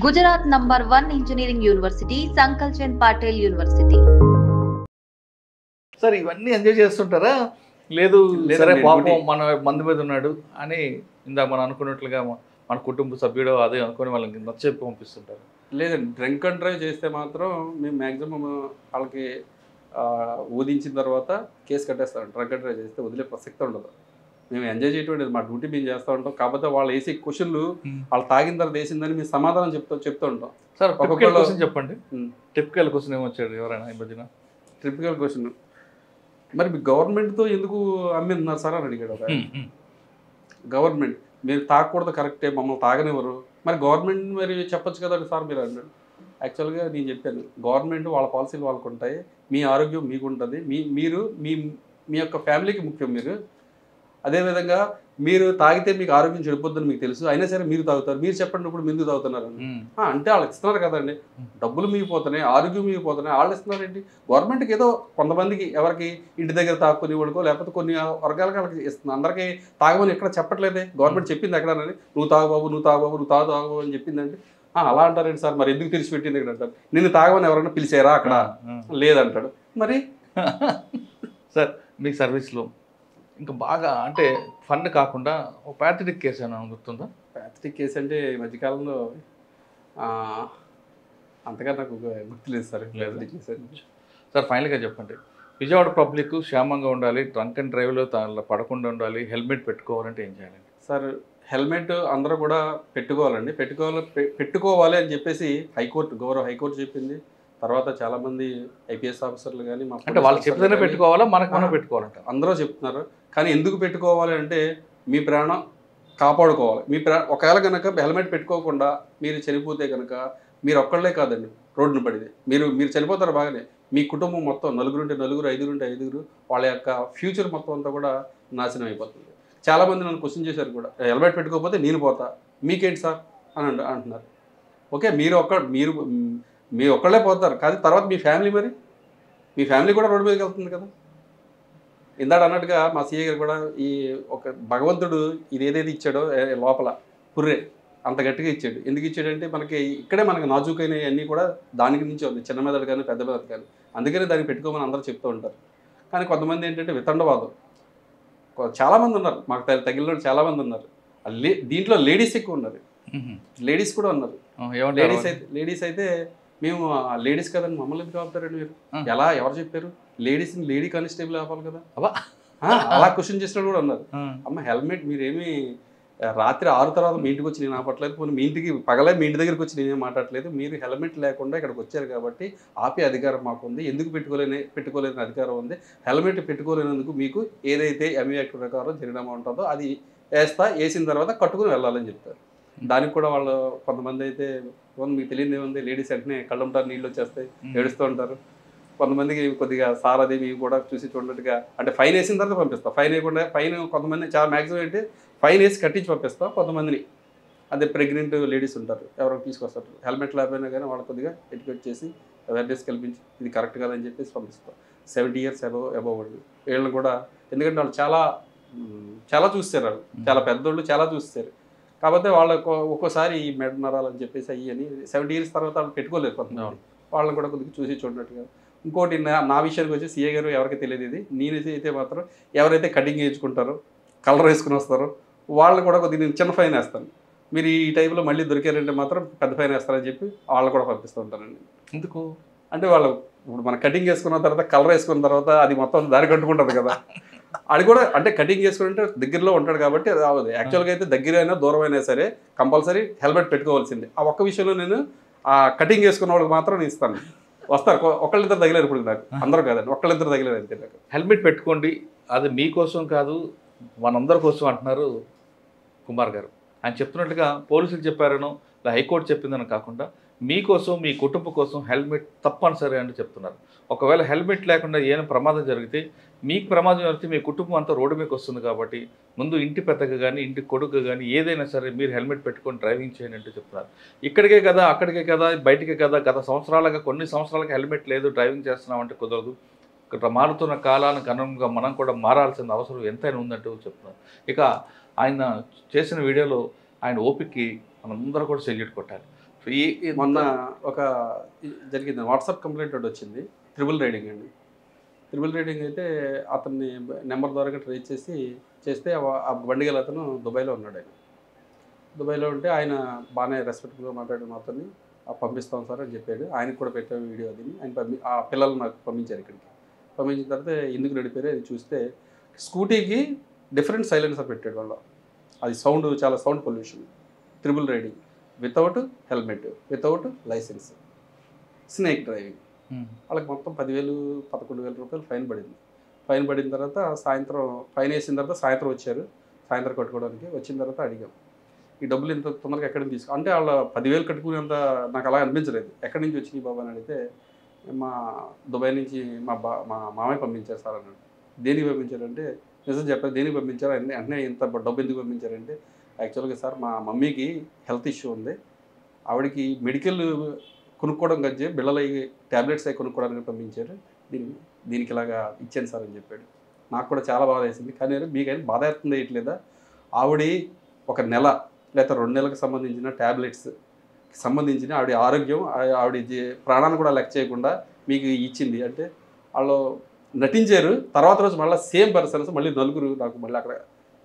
Gujarat number 1 engineering university Sankalchand Patil university. Sir ఇవన్నీ enjoy చేస్తుంటారా? లేదు సరే పాపం మన మంది మీద ఉన్నాడు అని ఇందాక మనం అనుకున్నట్లుగా మన కుటుంబ సభ్యుడు అదే అనుకుని వాళ్ళకి నచ్చేపి పంపిస్తుంటారు? లేదండి, డ్రింక్ అండ్ డ్రైవ్ చేస్తే మాత్రం మేము మ్యాక్సిమం వాళ్ళకి ఊదించిన తర్వాత కేసు కట్టేస్తాం. డ్రంక్ అండ్ డ్రైవ్ చేస్తే వదిలే ప్రసక్తి ఉండదు. మేము ఎంజాయ్ చేయటం మా డ్యూటీ మేము చేస్తూ ఉంటాం. కాకపోతే వాళ్ళు వేసే క్వశ్చన్లు వాళ్ళు తాగిన తర్వాత వేసిందని మేము సమాధానం చెప్తూ ఉంటాం. సార్ టిపికల్ క్వశ్చన్ చెప్పండి. టిపికల్ క్వశ్చన్ ఏమొచ్చాడు ఎవరైనా ఈ మధ్యన? టిపికల్ క్వశ్చన్, మరి మీ గవర్నమెంట్తో ఎందుకు అమ్మిస్తున్నారు సార్ అని అడిగాడు. గవర్నమెంట్ మీరు తాగకూడదు కరెక్టే, మమ్మల్ని తాగనివ్వరు, మరి గవర్నమెంట్ మరి చెప్పొచ్చు కదా సార్ మీరు అన్నాడు. యాక్చువల్గా నేను చెప్పాను, గవర్నమెంట్ వాళ్ళ పాలసీలు వాళ్ళకు ఉంటాయి, మీ ఆరోగ్యం మీకు ఉంటుంది, మీరు మీ యొక్క ఫ్యామిలీకి ముఖ్యం. మీరు అదేవిధంగా మీరు తాగితే మీకు ఆరోగ్యం చెడిపోద్దని మీకు తెలుసు, అయినా సరే మీరు తాగుతారు, మీరు చెప్పండి ఇప్పుడు ఎందుకు తాగుతున్నారు అంటే వాళ్ళకి ఇస్తున్నారు కదండి, డబ్బులు మిగిపోతున్నాయి, ఆరోగ్యం మిగిపోతున్నాయి, వాళ్ళు ఇస్తున్నారండి. గవర్నమెంట్కి ఏదో కొంతమందికి ఎవరికి ఇంటి దగ్గర తాక్కుని వాడుకో లేకపోతే కొన్ని వర్గాలకి వాళ్ళకి ఇస్తుంది, అందరికీ తాగమని ఎక్కడ చెప్పట్లేదే. గవర్నమెంట్ చెప్పింది ఎక్కడనని, నువ్వు తాగు బాబు నువ్వు తాగు బాబు నువ్వు తాగు అని చెప్పిందండి. అలా అంటారండి సార్, మరి ఎందుకు తెరిచిపెట్టింది ఇక్కడ అంటారు. నిన్ను తాగమని ఎవరైనా పిలిచారా అక్కడ? లేదంటాడు. మరి సార్ మీ సర్వీస్లో ఇంకా బాగా అంటే ఫండ్ కాకుండా ఒక ప్యాథటిక్ కేసు ఏమైనా గుర్తుందా? ప్యాథటిక్ కేసు అంటే ఈ మధ్యకాలంలో అంతగా నాకు గుర్తులేదు సార్. సార్ ఫైనల్గా చెప్పండి, విజయవాడ పబ్లిక్ క్షేమంగా ఉండాలి, డ్రంక్ అండ్ డ్రైవ్లో పడకుండా ఉండాలి, హెల్మెట్ పెట్టుకోవాలంటే ఏం చేయాలండి? సార్ హెల్మెట్ అందరూ కూడా పెట్టుకోవాలండి. పెట్టుకోవాలి అని చెప్పేసి గౌరవ హైకోర్టు చెప్పింది. తర్వాత చాలామంది ఐపీఎస్ ఆఫీసర్లు కానీ అంటే వాళ్ళు చెప్తేనే పెట్టుకోవాలా, మనకు మనం పెట్టుకోవాలంట అందరూ చెప్తున్నారు. కానీ ఎందుకు పెట్టుకోవాలి అంటే మీ ప్రాణం కాపాడుకోవాలి. మీ ఒకవేళ కనుక హెల్మెట్ పెట్టుకోకుండా మీరు చనిపోతే కనుక మీరు ఒక్కళ్ళే కాదండి రోడ్డును పడితే మీరు చనిపోతారు. బాగానే మీ కుటుంబం మొత్తం నలుగురుంటే నలుగురు, ఐదుగురుంటే ఐదుగురు, వాళ్ళ యొక్క ఫ్యూచర్ మొత్తం అంతా కూడా నాశనం అయిపోతుంది. చాలామంది నన్ను క్వశ్చన్ చేశారు కూడా, హెల్మెట్ పెట్టుకోకపోతే నేను పోతా, మీకేంటి సార్ అని అంటున్నారు. ఓకే, మీరు ఒక్కళ్ళే పోతారు, కానీ తర్వాత మీ ఫ్యామిలీ, మరి మీ ఫ్యామిలీ కూడా రోడ్డు మీదకి వెళ్తుంది కదా. ఇందాక అన్నట్టుగా మా సీఏ గారు కూడా ఈ ఒక భగవంతుడు ఇది ఏదైతే ఇచ్చాడో లోపల పుర్రే అంత గట్టిగా ఇచ్చాడు. ఎందుకు ఇచ్చాడంటే మనకి ఇక్కడే మనకి నాజూకైనవి అన్నీ కూడా దానికి నుంచి ఉంది, చిన్న మెదడు కానీ పెద్ద మెదడు కానీ. అందుకనే దాన్ని పెట్టుకోమని అందరూ చెప్తూ ఉంటారు. కానీ కొంతమంది ఏంటంటే వితండవాదం, చాలామంది ఉన్నారు, మాకు తగిలిన చాలామంది ఉన్నారు. దీంట్లో లేడీస్ ఎక్కువ ఉన్నారు, లేడీస్ కూడా ఉన్నారు. లేడీస్ అయితే మేము లేడీస్ కదండి మమ్మల్ని ఎందుకు ఆపుతారండి మీరు, ఎవరు చెప్పారు, లేడీస్ని లేడీ కానిస్టేబుల్ ఆపాలి కదా, అలా క్వశ్చన్ చేసినట్టు కూడా ఉన్నారు. అమ్మ హెల్మెట్ మీరేమి రాత్రి 6 తర్వాత మీ ఇంటికి వచ్చి నేను ఆపట్లేదు, పోనీ మీ ఇంటికి పగలే మీ ఇంటి దగ్గరికి వచ్చి నేనేం మాట్లాడలేదు, మీరు హెల్మెట్ లేకుండా ఇక్కడికి వచ్చారు కాబట్టి ఆపే అధికారం మాకు ఉంది, ఎందుకు పెట్టుకోలేని అధికారం ఉంది. హెల్మెట్ పెట్టుకోలేనందుకు మీకు ఏదైతే ఎంఏ యాక్ట్ ప్రకారం జరిగినామా ఉంటుందో అది వేసిన తర్వాత కట్టుకుని వెళ్ళాలని చెప్తారు. దానికి కూడా వాళ్ళు కొంతమంది అయితే మీకు తెలియదు ఏముంది, లేడీస్ వెంటనే కళ్ళంటారు, నీళ్ళు వచ్చేస్తాయి, ఏడుస్తూ ఉంటారు. కొంతమందికి కొద్దిగా సార్ అది మేము కూడా చూసి చూడట్టుగా అంటే ఫైన్ వేసిన తర్వాత పంపిస్తాం. ఫైన్ వేయకుండా కొంతమంది చాలా మ్యాక్సిమం అంటే ఫైన్ వేసి కట్టించి పంపిస్తాం. కొంతమందిని అదే ప్రెగ్నెంట్ లేడీస్ ఉంటారు, ఎవరో తీసుకొస్తారు, హెల్మెట్ లేకపోయినా కానీ వాళ్ళు కొద్దిగా ఎడ్యుకేట్ చేసి అవేర్నెస్ కల్పించి ఇది కరెక్ట్ కాదని చెప్పేసి పంపిస్తాం. 70 years అబవ్ వీళ్ళని కూడా, ఎందుకంటే వాళ్ళు చాలా చూస్తారు, వాళ్ళు చాలా పెద్దోళ్ళు చాలా చూస్తారు. కాకపోతే వాళ్ళకు ఒక్కోసారి ఈ మెడ నరాలని చెప్పేసి అయ్యని 70 years తర్వాత వాళ్ళు పెట్టుకోలేరు కొంతమంది, వాళ్ళని కూడా కొద్దిగా చూసి చూడనట్టుగా. ఇంకోటి నా విషయానికి వచ్చి సీఏ గారు ఎవరికి తెలియదు ఇది, నేనైతే మాత్రం ఎవరైతే కటింగ్ వేయించుకుంటారో కలర్ వేసుకుని వస్తారో వాళ్ళని కూడా కొద్దిగా నేను చిన్న ఫైన్ వేస్తాను. మీరు ఈ టైంలో మళ్ళీ దొరికారంటే మాత్రం పెద్ద ఫైన్ వేస్తారని చెప్పి వాళ్ళని కూడా పంపిస్తూ ఉంటానండి. ఎందుకు అంటే వాళ్ళు ఇప్పుడు మన కటింగ్ వేసుకున్న తర్వాత కలర్ వేసుకున్న తర్వాత అది మొత్తం దారి కట్టుకుంటుంది కదా, అది కూడా అంటే కటింగ్ చేసుకుంటే దగ్గరలో ఉంటాడు కాబట్టి అది అవ్వదు. యాక్చువల్గా అయితే దగ్గర అయినా దూరం అయినా సరే కంపల్సరీ హెల్మెట్ పెట్టుకోవాల్సిందే. ఆ ఒక్క విషయంలో నేను ఆ కటింగ్ వేసుకున్న వాళ్ళకి మాత్రం నేను ఇస్తాను. వస్తారు ఒకళ్ళిద్దరు తగిలేరు, ఇప్పుడు నాకు అందరూ కాదండి, ఒకళ్ళిద్దరు తగిలేరు అంతే. నాకు హెల్మెట్ పెట్టుకోండి, అది మీకోసం కాదు మనందరి కోసం అంటున్నారు కుమార్ గారు. ఆయన చెప్తున్నట్టుగా పోలీసులు చెప్పారనో హైకోర్టు చెప్పిందని కాకుండా మీకోసం మీ కుటుంబం కోసం హెల్మెట్ తప్పనిసరి అని చెప్తున్నారు. ఒకవేళ హెల్మెట్ లేకుండా ఏమైనా ప్రమాదం జరిగితే మీకు ప్రమాదం జరిగితే మీ కుటుంబం అంతా రోడ్డు మీకు వస్తుంది. కాబట్టి ముందు ఇంటి పెద్దగా కానీ ఇంటి కొడుకు కానీ ఏదైనా సరే మీరు హెల్మెట్ పెట్టుకొని డ్రైవింగ్ చేయండి అంటూ చెప్తున్నారు. ఇక్కడికే కదా అక్కడికే కదా బయటికే కదా, గత సంవత్సరాలుగా కొన్ని సంవత్సరాలుగా హెల్మెట్ లేదు డ్రైవింగ్ చేస్తున్నామంటే కుదరదు. ఇక్కడ మారుతున్న కాలానికి అనుగుణంగా మనం కూడా మారాల్సిన అవసరం ఎంతైనా ఉందంటూ చెప్తున్నారు. ఇక ఆయన చేసిన వీడియోలో ఆయన ఓపికకి మనందరూ కూడా సెల్యూట్ కొట్టాలి. మొన్న ఒక జరిగింది వాట్సాప్ కంప్లైంట్ ఒకటి వచ్చింది, ట్రిపుల్ రైడింగ్ అండి. ట్రిపుల్ రైడింగ్ అయితే అతన్ని నెంబర్ ద్వారా ట్రేస్ చేస్తే ఆ బండి గల అతను దుబాయ్లో ఉన్నాడు. ఆయన దుబాయ్లో ఉంటే ఆయన బాగానే రెస్పెక్ట్గా మాట్లాడిన అతన్ని పంపిస్తాం సార్ అని చెప్పాడు. ఆయనకు కూడా పెట్టాము వీడియో. అది ఆయన ఆ పిల్లలు నాకు పంపించారు ఇక్కడికి. పంపించిన తర్వాత ఎందుకు నడిపారు అది చూస్తే స్కూటీకి డిఫరెంట్ సైలెన్సర్ పెట్టాడు వాళ్ళు. అది చాలా sound pollution. Triple riding, without helmet, without licence, snake driving. వాళ్ళకి మొత్తం 10,000-11,000 రూపాయలు ఫైన్ పడింది. ఫైన్ పడిన తర్వాత ఫైన్ వేసిన తర్వాత సాయంత్రం వచ్చారు. సాయంత్రం కట్టుకోవడానికి వచ్చిన తర్వాత అడిగాం, ఈ డబ్బులు ఇంత తొందరగా ఎక్కడి నుంచి అంటే వాళ్ళ 10,000 కట్టుకునేంత నాకు అలా అనిపించలేదు. ఎక్కడి నుంచి వచ్చినాయి బాబా అని అడిగితే మా దుబాయ్ నుంచి మా మామయ్య పంపించారు సార్ అన్నాడు. దేనికి పంపించారంటే నిజం చెప్పారు, దేనికి పంపించారు అంటే ఇంత డబ్బు ఎందుకు పంపించారంటే యాక్చువల్గా సార్ మా మమ్మీకి హెల్త్ ఇష్యూ ఉంది, ఆవిడకి మెడికల్ కొనుక్కోవడం కంటే బిళ్ళలు ట్యాబ్లెట్స్ అవి కొనుక్కోవడానికి పంపించారు, దీనికి ఇలాగా ఇచ్చాను సార్ అని చెప్పాడు. నాకు కూడా చాలా బాధ వేసింది. కానీ మీకైనా బాధ వేస్తుంది వేయట్లేదా, ఆవిడ ఒక నెల లేదా 2 నెలలకు సంబంధించిన ట్యాబ్లెట్స్ సంబంధించిన ఆవిడ ఆరోగ్యం, ఆవిడ ప్రాణాన్ని కూడా లెక్క చేయకుండా మీకు ఇచ్చింది అంటే వాళ్ళు నటించారు. తర్వాత రోజు మళ్ళీ సేమ్ పర్సన్స్ మళ్ళీ 4 నాకు మళ్ళీ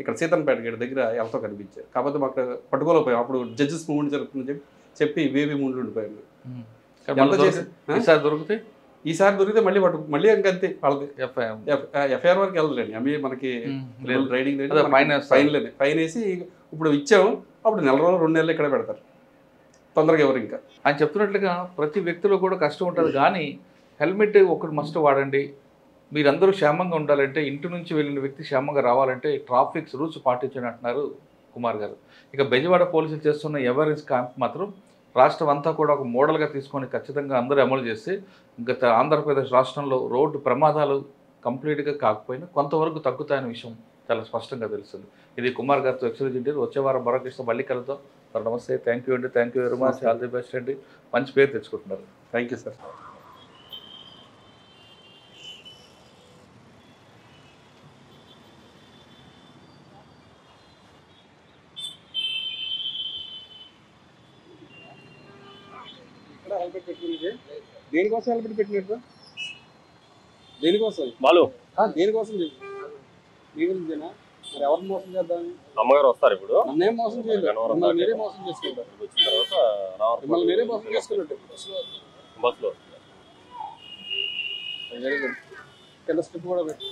ఇక్కడ సీతన్పేట గేట్ దగ్గర ఎవరితో కనిపించారు. కాకపోతే మాకు పట్టుకోలేకపోయాం. అప్పుడు జడ్జెస్ మూమెంట్ జరుగుతుందని చెప్పి వేవి మూమెంట్లు ఉండిపోయాము. ఈసారి దొరికితే మళ్ళీ ఇంకంతే వాళ్ళది ఎఫ్ఐఆర్ వరకు వెళ్ళదులేండి. అవి మనకి రైడింగ్ ఫైన్ వేసి ఇప్పుడు ఇచ్చాము. అప్పుడు 1 నెల రోజులు 2 నెలలు ఇక్కడ పెడతారు, తొందరగా ఎవరు ఇంకా. ఆయన చెప్తున్నట్లుగా ప్రతి వ్యక్తిలో కూడా కష్టం ఉంటుంది, కానీ హెల్మెట్ ఒకటి మస్ట్ వాడండి. మీరందరూ క్షేమంగా ఉండాలంటే, ఇంటి నుంచి వెళ్ళిన వ్యక్తి క్షేమంగా రావాలంటే ట్రాఫిక్ రూల్స్ పాటించండి అంటున్నారు కుమార్ గారు. ఇక బెజవాడ పోలీసులు చేస్తున్న అవేర్నెస్ క్యాంప్ మాత్రం రాష్ట్రం అంతా కూడా ఒక మోడల్గా తీసుకొని ఖచ్చితంగా అందరూ అమలు చేస్తే గత ఆంధ్రప్రదేశ్ రాష్ట్రంలో రోడ్డు ప్రమాదాలు కంప్లీట్గా కాకపోయినా కొంతవరకు తగ్గుతాయనే విషయం చాలా స్పష్టంగా తెలుస్తుంది. ఇది కుమార్ గారితో ఎక్స్క్లూజివ్ ఇంటర్వ్యూ. వచ్చే వారం మరొక ఇష్టం మళ్ళీ కలుద్దాం. సార్ నమస్తే, థ్యాంక్ యూ అండి, thank you very much, all the best అండి. మంచి పేరు తెచ్చుకుంటున్నారు. Thank you sir. దేనికోసం హెల్మెట్ పెట్టినట్టు, దేనికోసం దేనికోసం చెప్పేనా? మరి ఎవరిని మోసం చేద్దాం? అమ్మగారు వస్తారు ఇప్పుడు. నన్నేం మోసం చేయలేదు, మీరే మోసం చేసుకుంటారు. వచ్చిన తర్వాత మిమ్మల్ని మీరే మోసం చేసుకున్నట్టు బస్సులో కింద స్ట్రిప్ కూడా పెట్టి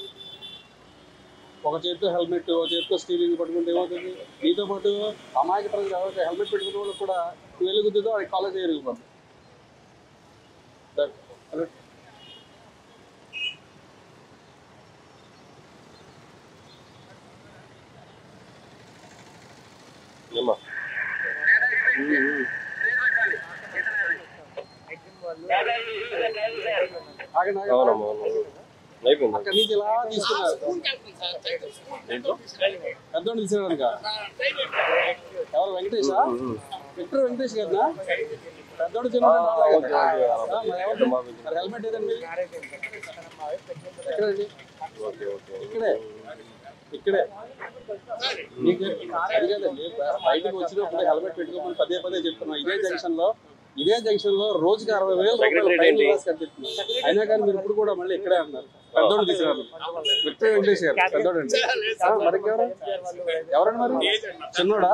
ఒక చేతితో హెల్మెట్, ఒక చేతితో స్టీరింగ్ పట్టుకుంటే ఏమవుతుంది? మీతో పాటు అమాయకపరంగా హెల్మెట్ పెట్టుకునే వాళ్ళకి కూడా వెలుగుతుందో అది కాలేజ్ ఎరిగిపోతుంది. అక్కడి నుంచి ఇలా తీసుకున్నారు, పెద్దోడు తీసుకున్నాడు. ఎవరు వెంకటేషా? వెంకటేష్ కదా పెద్దోడు మరి హెల్మెట్ ఏదండి? ఎక్కడండి? ఇక్కడే మీకు అది కదండి. బయటకు వచ్చినప్పుడు హెల్మెట్ పెట్టుకోమని పదే పదే చెప్తున్నాం. ఇదే జంక్షన్ లో రోజుకి 60,000 రూపాయలు అయినా కానీ మీరు ఇప్పుడు కూడా మళ్ళీ ఇక్కడే అన్నారు. పెద్దోడు తీసుకున్నారు, విక్టర్ వెంకటేష్ గారు పెద్దోడు అండి. మరికి ఎవరండి మరి? చిన్నోడా?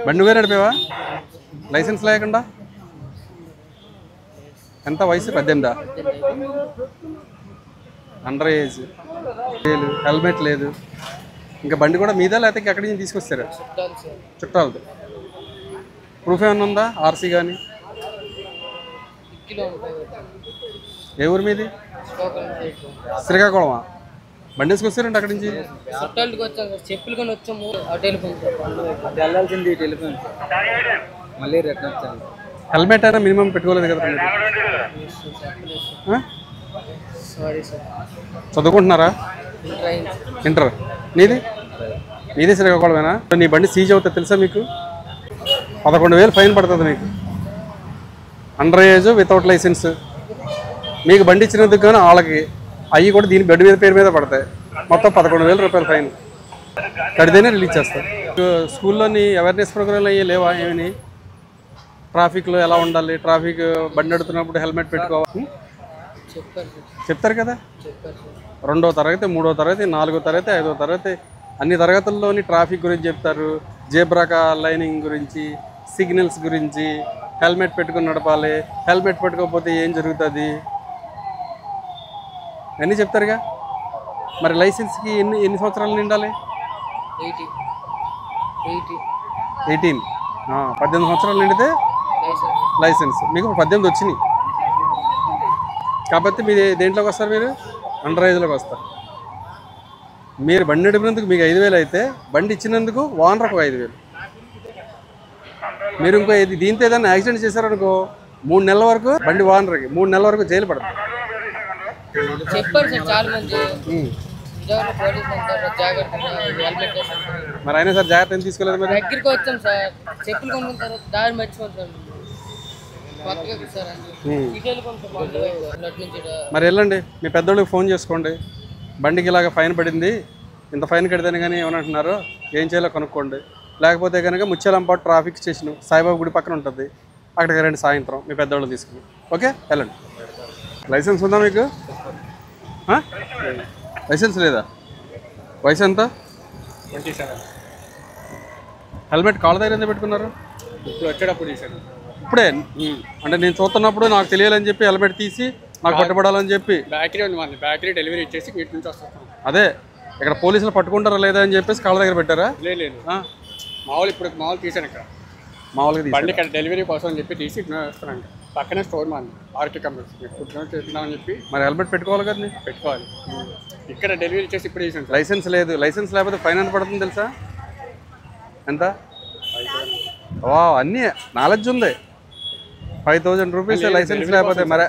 బండి వేరే నడిపేవా లైసెన్స్ లేకుండా? ఎంత వయసు? 18. అండర్ ఏజ్, హెల్మెట్ లేదు. ఇంకా బండి కూడా మీద లేకపోతే ఎక్కడి నుంచి తీసుకొస్తారా? చుట్టాలతో. ప్రూఫ్ ఏమన్నా ఉందా? ఆర్సీ కానీ? ఏ ఊరు మీది? శ్రీకాకుళమా? బండి వేసుకొస్తారండి అక్కడి నుంచి? చెప్పులు కొని వచ్చాము. వెళ్ళాల్సింది టెలిఫోన్ మళ్ళీ రిటర్న్ వచ్చాను. హెల్మెట్ అయినా మినిమం పెట్టుకోలేదు కదా? చదువుకుంటున్నారా? ఇంటర్. నీది శ్రీకాకుళమేనా? నీ బండి సీజ్ అవుతుంది తెలుసా మీకు? 11,000 ఫైన్ పడుతుంది మీకు. Under age, without licence. మీకు బండి ఇచ్చినందుకు కానీ వాళ్ళకి అవి కూడా దీని బండి మీద పేరు మీద పడతాయి. మొత్తం 11,000 రూపాయలు ఫైన్. కడితేనే రిలీజ్ చేస్తారు. స్కూల్లోని అవేర్నెస్ ప్రోగ్రాంలు అయ్యి లేవా? ఏమని ట్రాఫిక్లో ఎలా ఉండాలి, ట్రాఫిక్ బండి నడుతున్నప్పుడు హెల్మెట్ పెట్టుకోవాలి చెప్తారు కదా. 2వ తరగతి, 3వ తరగతి, 4వ తరగతి, 5వ తరగతి అన్ని తరగతుల్లోని ట్రాఫిక్ గురించి చెప్తారు. జేబ్రా లైనింగ్ గురించి, సిగ్నల్స్ గురించి, హెల్మెట్ పెట్టుకుని నడపాలి, హెల్మెట్ పెట్టుకోకపోతే ఏం జరుగుతుంది అన్నీ చెప్తారుగా. మరి లైసెన్స్కి ఎన్ని సంవత్సరాలు నిండాలి? 18. 18 సంవత్సరాలు నిండితే లైసెన్స్. మీకు 18 వచ్చినాయి కాబట్టి మీరు దేంట్లోకి వస్తారు? మీరు అండర్ ఏజ్లోకి వస్తారు. మీరు బండి నడిపినందుకు మీకు 5,000 అయితే బండి ఇచ్చినందుకు ఓనర్కు 5,000. మీరు ఇంకో దీంతో ఏదైనా యాక్సిడెంట్ చేశారనుకో 3 నెలల వరకు బండి ఓనర్కి 3 నెలల వరకు జైలు పడుతుంది. చెప్పారు సార్ చాలా మంది. మరి అయినా సార్ జాగ్రత్త ఏం తీసుకోలేదు? మరి దగ్గరికి వచ్చాం సార్, చెప్పులు కొనుక్కున్న తర్వాత దారి మర్చిపోతాం. మరి వెళ్ళండి, మీ పెద్దోళ్ళకి ఫోన్ చేసుకోండి. బండికి ఇలాగ ఫైన్ పడింది, ఇంత ఫైన్ కడితేనే కానీ ఏమంటున్నారు, ఏం చేయాలో కనుక్కోండి. లేకపోతే కనుక ముత్యాలంపాటు ట్రాఫిక్ స్టేషన్ సాయిబాబా గుడి పక్కన ఉంటుంది, అక్కడికి రండి సాయంత్రం మీ పెద్దోళ్ళు తీసుకుని. ఓకే, వెళ్ళండి. లైసెన్స్ ఉందా మీకు? లైసెన్స్ లేదా? వయసు ఎంత? 27. హెల్మెట్ కాళ్ళ దగ్గర ఎందుకు పెట్టుకున్నారు? ఇప్పుడు వచ్చేటప్పుడు తీసాను. ఇప్పుడే అంటే నేను చూస్తున్నప్పుడు నాకు తెలియాలని చెప్పి హెల్మెట్ తీసి నాకు పట్టుబడాలని చెప్పి బ్యాటరీ ఉంది, మన బ్యాటరీ డెలివరీ ఇచ్చేసి వీటి నుంచి వస్తాం. అదే ఇక్కడ పోలీసులు పట్టుకుంటారా లేదా అని చెప్పేసి కాళ్ళ దగ్గర పెట్టారా? లేదు మామూలు ఇప్పుడు మామూలు తీసాను. ఇక్కడ మామూలుగా బండి ఇక్కడ డెలివరీ కోసం అని చెప్పి తీసి వస్తానండి. పక్కనే స్టోర్ మాది ఆర్కే కంపెనీ చేస్తున్నామని చెప్పి. మరి హెల్మెట్ పెట్టుకోవాలి కదా? పెట్టుకోవాలి. ఇక్కడ డెలివరీ చేసి ఇప్పుడు తీసాను. లైసెన్స్ లేదు. లైసెన్స్ లేకపోతే ఫైన్ ఎంత పడుతుంది తెలుసా? ఎంత? అన్నీ నాలెడ్జ్ ఉంది. 5,000 రూపీస్ లైసెన్స్ లేకపోతే. మరి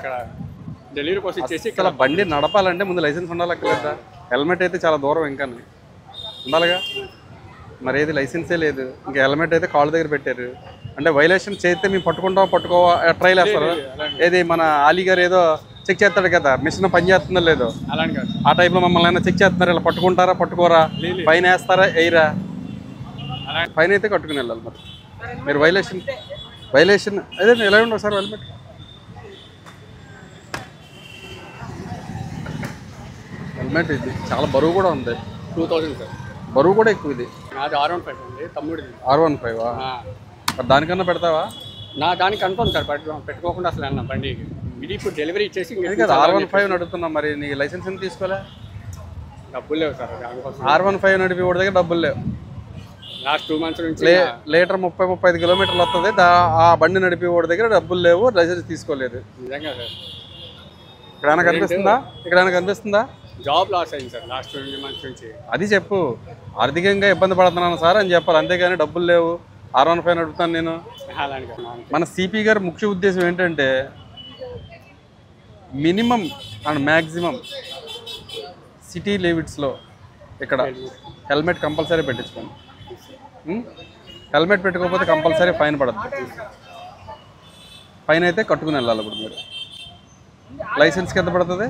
డెలివరీ కోసం ఇచ్చేసి అసలు బండి నడపాలంటే ముందు లైసెన్స్ ఉండాలక్కర్లేదా? హెల్మెట్ అయితే చాలా దూరం ఇంకా ఉండాలిగా. మరి ఏది లైసెన్సే లేదు, ఇంకా హెల్మెట్ అయితే కాళ్ళ దగ్గర పెట్టారు. అంటే వైలేషన్ చేస్తే మేము పట్టుకోవా ట్రైల్ వేస్తారు. ఏది మన ఆలీ గారు ఏదో చెక్ చేస్తాడు కదా, మిషన్ పని చేస్తుందో లేదో, అలాంటి కాదు. ఆ టైప్లో మమ్మల్ని అయినా చెక్ చేస్తున్నారు. ఇలా పట్టుకుంటారా పట్టుకోరా, ఫైన్ వేస్తారా వేయరా? ఫైన్ అయితే కట్టుకుని వెళ్ళాలి. మరి మీరు వైలేషన్ అదే ఎలా ఉండవు సార్ హెల్మెట్? హెల్మెట్ ఇది చాలా బరువు కూడా ఉంది. 2000 సార్. బరువు కూడా ఎక్కువ. ఇది నాది R15 అండి, తమ్ముడిది. R15. మరి దానికన్నా పెడతావా? నా దానికి కన్ఫర్మ్ సార్, పెట్టుకోకుండా అసలు అన్న బండికి. ఇది ఇప్పుడు డెలివరీ ఇచ్చేసి కదా R15 నడుపుతున్నాం. మరి నీ లైసెన్స్ ఎందుకు తీసుకోలే? డబ్బులు లేవు సార్ దానికోసం. R15 నడిపి వాడి దగ్గర డబ్బులు లేవు. లాస్ట్ 2 మంత్స్ నుంచి లీటర్ 30-35 కిలోమీటర్లు వస్తుంది. ఆ బండి నడిపి వాడి దగ్గర డబ్బులు లేవు, లైసెన్స్ తీసుకోలేదు. నిజంగా సార్. ఇక్కడైనా కనిపిస్తుందా? జాబ్ లాస్ అయింది సార్ లాస్ట్ 2 మంత్స్ నుంచి. అది చెప్పు, ఆర్థికంగా ఇబ్బంది పడుతున్నాను సార్ అని చెప్పాలి. అంతేగాని డబ్బులు లేవు R15 నడుపుతాను నేను. మన సిపి గారి ముఖ్య ఉద్దేశం ఏంటంటే మినిమం అండ్ మ్యాక్సిమం సిటీ లిమిట్స్లో ఇక్కడ హెల్మెట్ కంపల్సరీ పెట్టించుకోండి. హెల్మెట్ పెట్టుకోకపోతే కంపల్సరీ ఫైన్ పడుతుంది. ఫైన్ అయితే కట్టుకుని వెళ్ళాలి. ఇప్పుడు మీరు లైసెన్స్కి ఎంత పడుతుంది?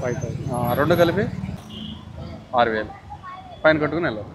5,000. 2 కలిపి 6,000 ఫైన్ కట్టుకుని వెళ్ళాలి.